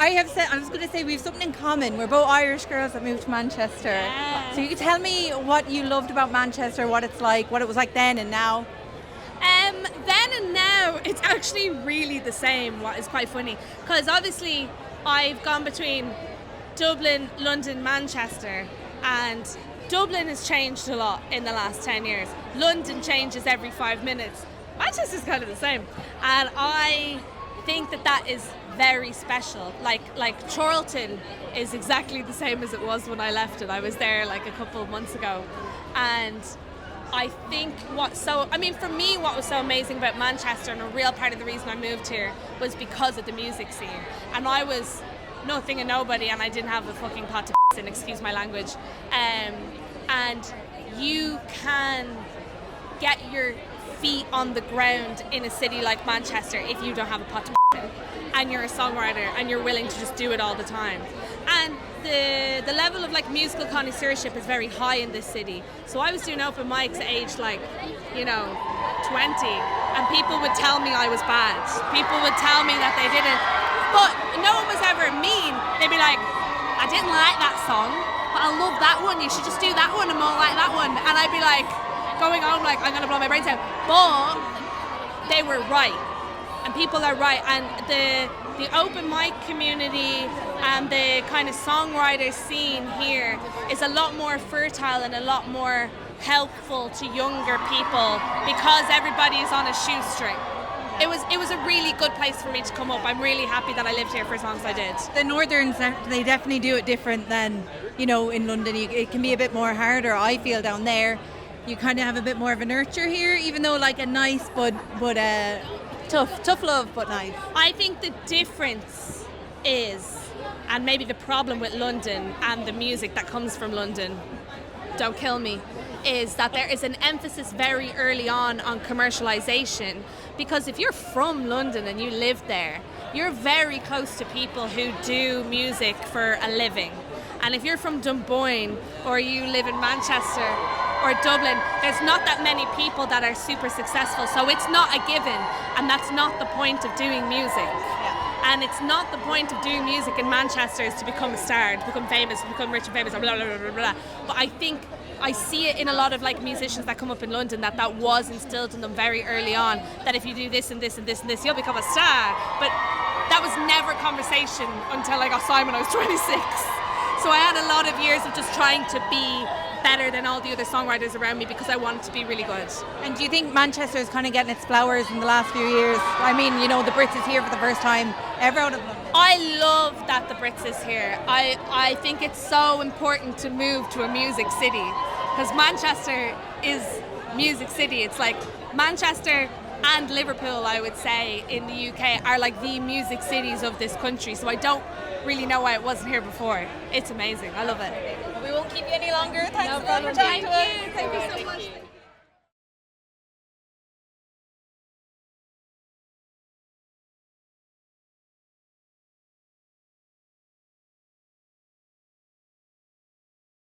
I was going to say we have something in common. We're both Irish girls that moved to Manchester. Yeah. So you can tell me what you loved about Manchester, what it's like, what it was like then and now. Then and now, it's actually really the same, what is quite funny. Because obviously, I've gone between Dublin, London, Manchester, and Dublin has changed a lot in the last 10 years. London changes every 5 minutes. Manchester's kind of the same. And I think that is very special. Like Chorlton is exactly the same as it was when I left it. I was there like a couple of months ago. And I think for me, what was so amazing about Manchester, and a real part of the reason I moved here, was because of the music scene. And I was nothing and nobody, and I didn't have a fucking pot to piss in, excuse my language. And you can get your feet on the ground in a city like Manchester if you don't have a pot to piss in, and you're a songwriter, and you're willing to just do it all the time. And the level of like musical connoisseurship is very high in this city. So I was doing open mics at age 20, and people would tell me I was bad. People would tell me that they didn't, but no one was ever mean. They'd be like, I didn't like that song, but I love that one. You should just do that one and more like that one. And I'd be like, going home like, I'm gonna blow my brains out. But they were right, and people are right, and the open mic community and the kind of songwriter scene here is a lot more fertile and a lot more helpful to younger people because everybody is on a shoestring. It was a really good place for me to come up. I'm really happy that I lived here for as long as I did. The Northerns, they definitely do it different than, in London. It can be a bit more harder, I feel, down there. You kind of have a bit more of a nurture here, even though like a nice but tough love, but nice. I think the difference is, and maybe the problem with London and the music that comes from London, don't kill me, is that there is an emphasis very early on commercialization, because if you're from London and you live there, you're very close to people who do music for a living. And if you're from Dunboyne or you live in Manchester or Dublin, there's not that many people that are super successful, so it's not a given, and that's not the point of doing music. And it's not the point of doing music in Manchester is to become a star, to become famous, to become rich and famous, blah, blah, blah, blah, blah. But I think I see it in a lot of like musicians that come up in London that was instilled in them very early on, that if you do this and this and this and this, you'll become a star. But that was never conversation until I got signed when I was 26. So I had a lot of years of just trying to be better than all the other songwriters around me because I wanted to be really good. And do you think Manchester is kind of getting its flowers in the last few years? I mean, the Brits is here for the first time ever out of London. I love that the Brits is here. I think it's so important to move to a music city because Manchester is music city. It's like Manchester and Liverpool, I would say, in the UK are like the music cities of this country. So I don't really know why it wasn't here before. It's amazing. I love it. We won't keep you any longer. Thanks no for problem. talking to us. Thank you so much.